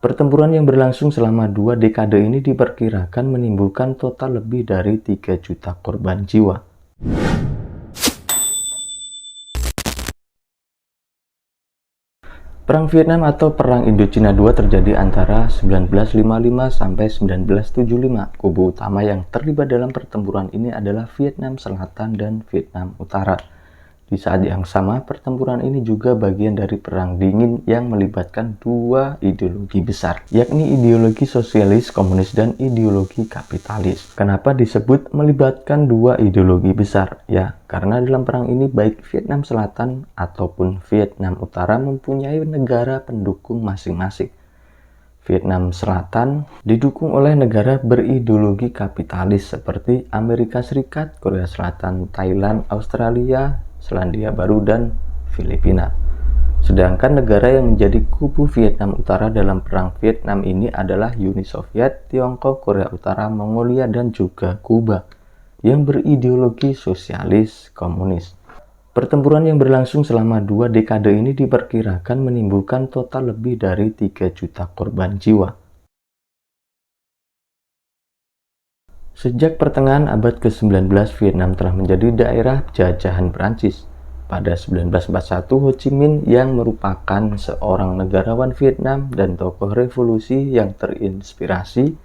Pertempuran yang berlangsung selama 2 dekade ini diperkirakan menimbulkan total lebih dari 3 juta korban jiwa. Perang Vietnam atau Perang Indochina II terjadi antara 1955 sampai 1975. Kubu utama yang terlibat dalam pertempuran ini adalah Vietnam Selatan dan Vietnam Utara. Di saat yang sama, pertempuran ini juga bagian dari Perang Dingin yang melibatkan dua ideologi besar, yakni ideologi sosialis komunis dan ideologi kapitalis. Kenapa disebut melibatkan dua ideologi besar? Ya, karena dalam perang ini baik Vietnam Selatan ataupun Vietnam Utara mempunyai negara pendukung masing-masing. Vietnam Selatan didukung oleh negara berideologi kapitalis seperti Amerika Serikat, Korea Selatan, Thailand, Australia, Selandia Baru, dan Filipina. Sedangkan negara yang menjadi kubu Vietnam Utara dalam Perang Vietnam ini adalah Uni Soviet, Tiongkok, Korea Utara, Mongolia, dan juga Kuba yang berideologi sosialis komunis. Pertempuran yang berlangsung selama 2 dekade ini diperkirakan menimbulkan total lebih dari 3 juta korban jiwa. Sejak pertengahan abad ke-19, Vietnam telah menjadi daerah jajahan Prancis. Pada 1941, Ho Chi Minh yang merupakan seorang negarawan Vietnam dan tokoh revolusi yang terinspirasi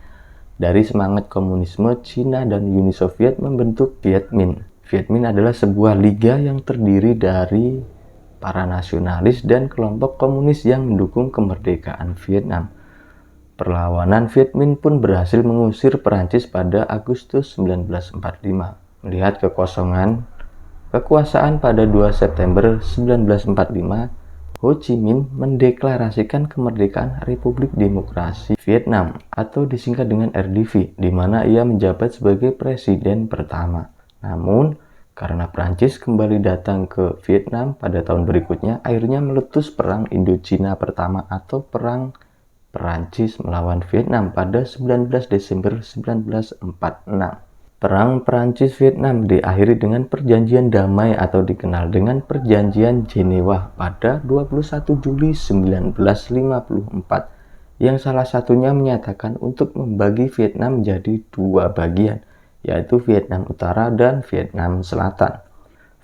dari semangat komunisme Cina dan Uni Soviet membentuk Viet Minh. Viet Minh adalah sebuah liga yang terdiri dari para nasionalis dan kelompok komunis yang mendukung kemerdekaan Vietnam. Perlawanan Viet Minh pun berhasil mengusir Perancis pada Agustus 1945. Melihat kekosongan kekuasaan pada 2 September 1945, Ho Chi Minh mendeklarasikan kemerdekaan Republik Demokrasi Vietnam atau disingkat dengan RDV, di mana ia menjabat sebagai presiden pertama. Namun, karena Prancis kembali datang ke Vietnam pada tahun berikutnya, akhirnya meletus Perang Indochina pertama atau Perang Perancis melawan Vietnam pada 19 Desember 1946. Perang Perancis-Vietnam diakhiri dengan perjanjian damai atau dikenal dengan Perjanjian Jenewa pada 21 Juli 1954, yang salah satunya menyatakan untuk membagi Vietnam menjadi 2 bagian, yaitu Vietnam Utara dan Vietnam Selatan.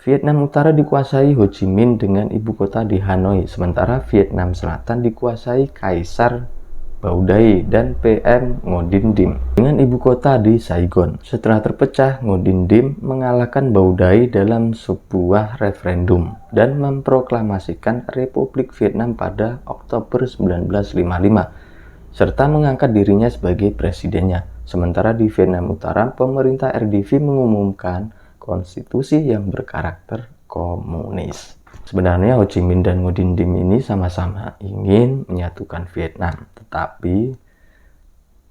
Vietnam Utara dikuasai Ho Chi Minh dengan ibu kota di Hanoi, sementara Vietnam Selatan dikuasai Kaisar Bao Dai dan PM Ngo Dinh Diem dengan ibu kota di Saigon. Setelah terpecah, Ngo Dinh Diem mengalahkan Bao Dai dalam sebuah referendum dan memproklamasikan Republik Vietnam pada Oktober 1955 serta mengangkat dirinya sebagai presidennya. Sementara di Vietnam Utara, pemerintah RDV mengumumkan konstitusi yang berkarakter komunis. Sebenarnya Ho Chi Minh dan Ngo Dinh Diem ini sama-sama ingin menyatukan Vietnam, tetapi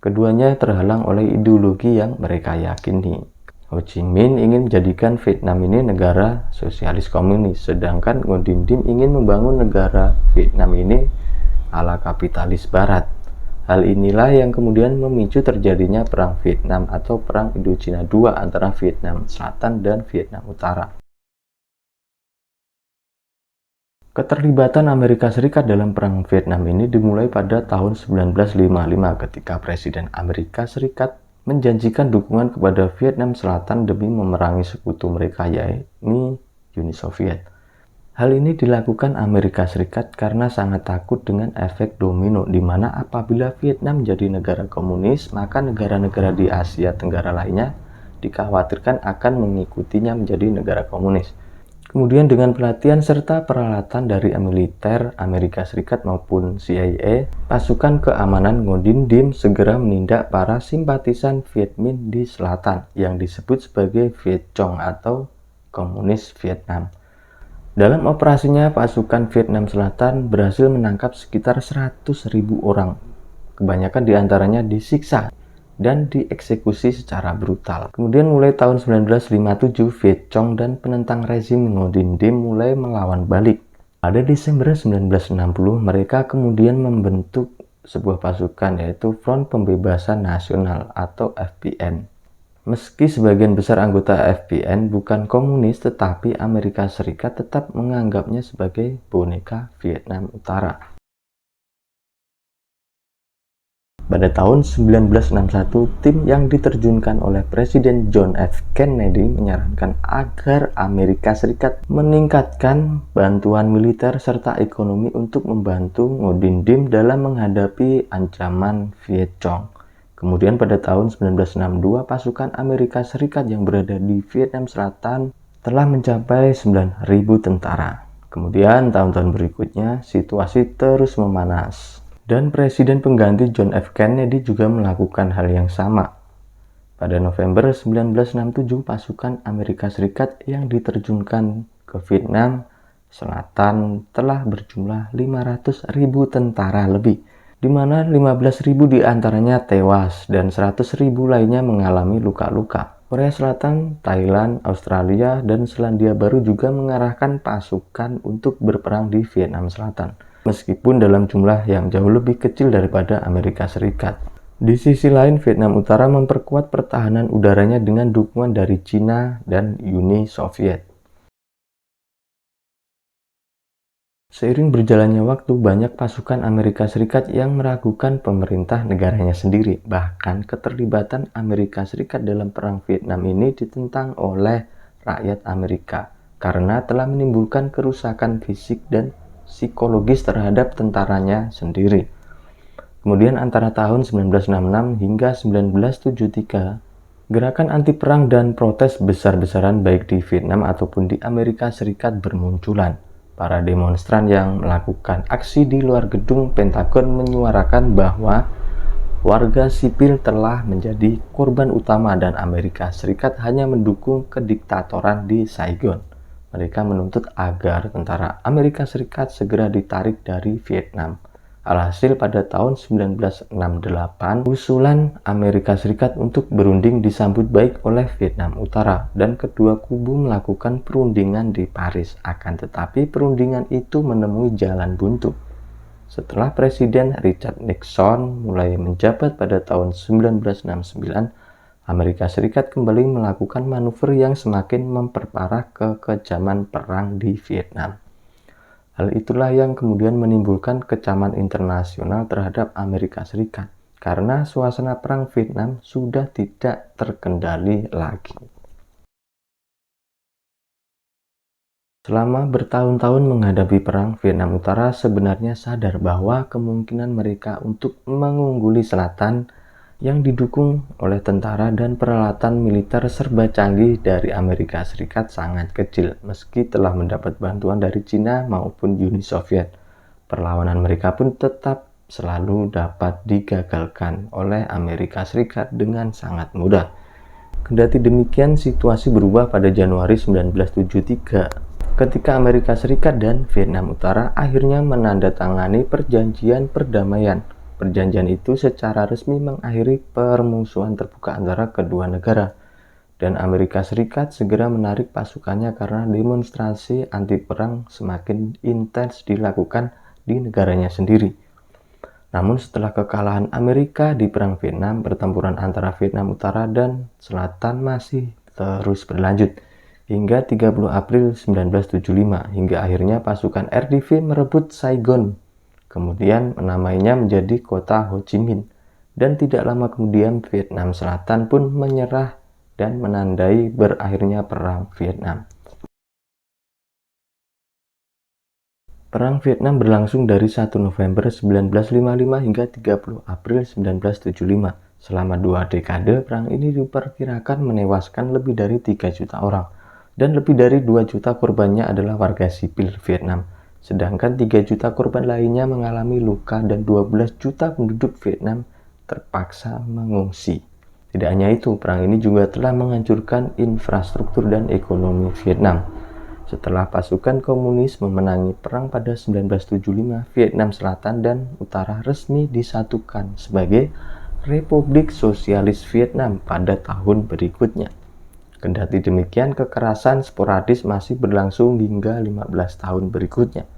keduanya terhalang oleh ideologi yang mereka yakini. Ho Chi Minh ingin menjadikan Vietnam ini negara sosialis komunis, sedangkan Ngo Dinh Diem ingin membangun negara Vietnam ini ala kapitalis barat. Hal inilah yang kemudian memicu terjadinya Perang Vietnam atau Perang Indochina II antara Vietnam Selatan dan Vietnam Utara. Keterlibatan Amerika Serikat dalam Perang Vietnam ini dimulai pada tahun 1955 ketika Presiden Amerika Serikat menjanjikan dukungan kepada Vietnam Selatan demi memerangi sekutu mereka, yakni Uni Soviet. Hal ini dilakukan Amerika Serikat karena sangat takut dengan efek domino, di mana apabila Vietnam menjadi negara komunis, maka negara-negara di Asia Tenggara lainnya dikhawatirkan akan mengikutinya menjadi negara komunis. Kemudian dengan pelatihan serta peralatan dari militer Amerika Serikat maupun CIA, pasukan keamanan Ngo Dinh Diem segera menindak para simpatisan Viet Minh di selatan yang disebut sebagai Viet Cong atau Komunis Vietnam. Dalam operasinya, pasukan Vietnam Selatan berhasil menangkap sekitar 100.000 orang. Kebanyakan diantaranya disiksa dan dieksekusi secara brutal. Kemudian mulai tahun 1957, Viet Cong dan penentang rezim Ngo Dinh Diem mulai melawan balik. Pada Desember 1960, mereka kemudian membentuk sebuah pasukan yaitu Front Pembebasan Nasional atau FPN. Meski sebagian besar anggota FPN bukan komunis, tetapi Amerika Serikat tetap menganggapnya sebagai boneka Vietnam Utara. Pada tahun 1961, tim yang diterjunkan oleh Presiden John F. Kennedy menyarankan agar Amerika Serikat meningkatkan bantuan militer serta ekonomi untuk membantu Ngo Dinh Diem dalam menghadapi ancaman Viet Cong. Kemudian pada tahun 1962, pasukan Amerika Serikat yang berada di Vietnam Selatan telah mencapai 9.000 tentara. Kemudian tahun-tahun berikutnya situasi terus memanas. Dan Presiden pengganti John F. Kennedy juga melakukan hal yang sama. Pada November 1967, pasukan Amerika Serikat yang diterjunkan ke Vietnam Selatan telah berjumlah 500.000 tentara lebih, di mana 15.000 diantaranya tewas dan 100.000 lainnya mengalami luka-luka. Korea Selatan, Thailand, Australia, dan Selandia Baru juga mengarahkan pasukan untuk berperang di Vietnam Selatan, meskipun dalam jumlah yang jauh lebih kecil daripada Amerika Serikat. Di sisi lain, Vietnam Utara memperkuat pertahanan udaranya dengan dukungan dari Cina dan Uni Soviet. Seiring berjalannya waktu, banyak pasukan Amerika Serikat yang meragukan pemerintah negaranya sendiri. Bahkan keterlibatan Amerika Serikat dalam Perang Vietnam ini ditentang oleh rakyat Amerika karena telah menimbulkan kerusakan fisik dan psikologis terhadap tentaranya sendiri. Kemudian antara tahun 1966 hingga 1973, gerakan anti perang dan protes besar-besaran baik di Vietnam ataupun di Amerika Serikat bermunculan. Para demonstran yang melakukan aksi di luar gedung Pentagon menyuarakan bahwa warga sipil telah menjadi korban utama dan Amerika Serikat hanya mendukung kediktatoran di Saigon. Mereka menuntut agar tentara Amerika Serikat segera ditarik dari Vietnam. Alhasil pada tahun 1968, usulan Amerika Serikat untuk berunding disambut baik oleh Vietnam Utara dan kedua kubu melakukan perundingan di Paris. Akan tetapi perundingan itu menemui jalan buntu. Setelah Presiden Richard Nixon mulai menjabat pada tahun 1969, Amerika Serikat kembali melakukan manuver yang semakin memperparah kekejaman perang di Vietnam. Hal itulah yang kemudian menimbulkan kecaman internasional terhadap Amerika Serikat, karena suasana perang Vietnam sudah tidak terkendali lagi. Selama bertahun-tahun menghadapi perang, Vietnam Utara sebenarnya sadar bahwa kemungkinan mereka untuk mengungguli Selatan yang didukung oleh tentara dan peralatan militer serba canggih dari Amerika Serikat sangat kecil. Meski telah mendapat bantuan dari Cina maupun Uni Soviet, perlawanan mereka pun tetap selalu dapat digagalkan oleh Amerika Serikat dengan sangat mudah. Kendati demikian, situasi berubah pada Januari 1973 ketika Amerika Serikat dan Vietnam Utara akhirnya menandatangani perjanjian perdamaian. Perjanjian itu secara resmi mengakhiri permusuhan terbuka antara kedua negara, dan Amerika Serikat segera menarik pasukannya karena demonstrasi anti perang semakin intens dilakukan di negaranya sendiri. Namun setelah kekalahan Amerika di Perang Vietnam, pertempuran antara Vietnam Utara dan Selatan masih terus berlanjut hingga 30 April 1975, hingga akhirnya pasukan RDV merebut Saigon, kemudian menamainya menjadi kota Ho Chi Minh, dan tidak lama kemudian Vietnam Selatan pun menyerah dan menandai berakhirnya Perang Vietnam. Perang Vietnam berlangsung dari 1 November 1955 hingga 30 April 1975. Selama 2 dekade, perang ini diperkirakan menewaskan lebih dari 3 juta orang, dan lebih dari 2 juta korbannya adalah warga sipil Vietnam. Sedangkan 3 juta korban lainnya mengalami luka dan 12 juta penduduk Vietnam terpaksa mengungsi. Tidak hanya itu, perang ini juga telah menghancurkan infrastruktur dan ekonomi Vietnam. Setelah pasukan komunis memenangi perang pada 1975, Vietnam Selatan dan Utara resmi disatukan sebagai Republik Sosialis Vietnam pada tahun berikutnya. Kendati demikian, kekerasan sporadis masih berlangsung hingga 15 tahun berikutnya.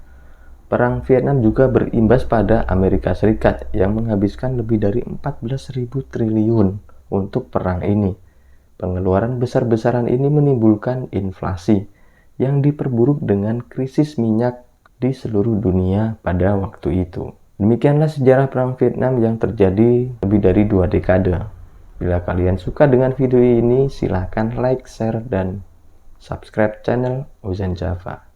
Perang Vietnam juga berimbas pada Amerika Serikat yang menghabiskan lebih dari 14.000 triliun untuk perang ini. Pengeluaran besar-besaran ini menimbulkan inflasi yang diperburuk dengan krisis minyak di seluruh dunia pada waktu itu. Demikianlah sejarah Perang Vietnam yang terjadi lebih dari 2 dekade. Bila kalian suka dengan video ini, silahkan like, share, dan subscribe channel Ozan Java.